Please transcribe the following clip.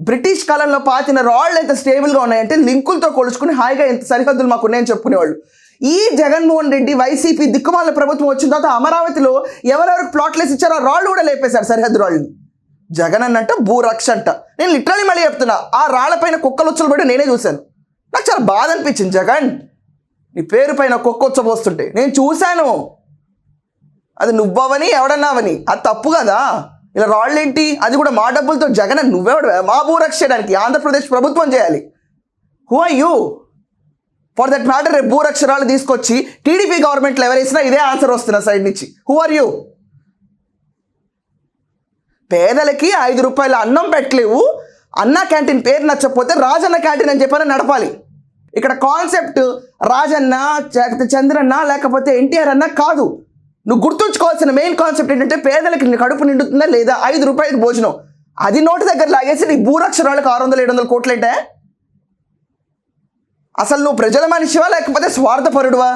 British కాలంలో పాతిన రాళ్ళు ఎంత స్టేబుల్గా ఉన్నాయంటే లింకులతో కొలుచుకుని హాయిగా ఎంత సరిహద్దులు మాకు ఉన్నాయని చెప్పుకునేవాళ్ళు. ఈ జగన్మోహన్ రెడ్డి వైసీపీ దిక్కుమాల ప్రభుత్వం వచ్చిన తర్వాత అమరావతిలో ఎవరెవరికి ప్లాట్లెస్ ఇచ్చారో ఆ రాళ్ళు కూడా లేపేశారు, సరిహద్దు రాళ్ళు. జగన్ అన్నంట భూరక్ష అంట. నేను లిటరలీ మళ్ళీ చెప్తున్నా, ఆ రాళ్లపైన కుక్కలు ఉచ్చలు నేనే చూశాను. నాకు చాలా బాధ అనిపించింది. జగన్, నీ పేరు పైన కుక్క ఉచ్చబోస్తుంటే నేను చూశాను. అది నువ్వవని ఎవడన్నావని, అది తప్పు కదా. ఇలా రాళ్ళు ఏంటి, అది కూడా మా డబ్బులతో. జగన్ నువ్వెవడు మా భూరక్ష చేయడానికి? ఆంధ్రప్రదేశ్ ప్రభుత్వం చేయాలి. Who are you for that matter? రేపు భూరక్ష రాళ్ళు తీసుకొచ్చి టీడీపీ గవర్నమెంట్లో ఎవరేసినా ఇదే ఆన్సర్ వస్తున్నా సైడ్ నుంచి. Who are you? పేదలకి 5 రూపాయల అన్నం పెట్టలేవు, అన్నా క్యాంటీన్ పేరు నచ్చకపోతే రాజన్న క్యాంటీన్ అని చెప్పని నడపాలి. ఇక్కడ కాన్సెప్ట్ రాజన్న, చంద్రన్న, లేకపోతే ఎన్టీఆర్ అన్న కాదు. నువ్వు గుర్తుంచుకోవాల్సిన మెయిన్ కాన్సెప్ట్ ఏంటంటే పేదలకి కడుపు నిండుతుందా లేదా, 5 రూపాయలకి భోజనం. అది నోటి దగ్గర లాగేసి నీ భూరక్షరాలకు 600-700 కోట్లు ఏంటే? అసలు నువ్వు ప్రజల మనిషివా లేకపోతే స్వార్థపరుడువా?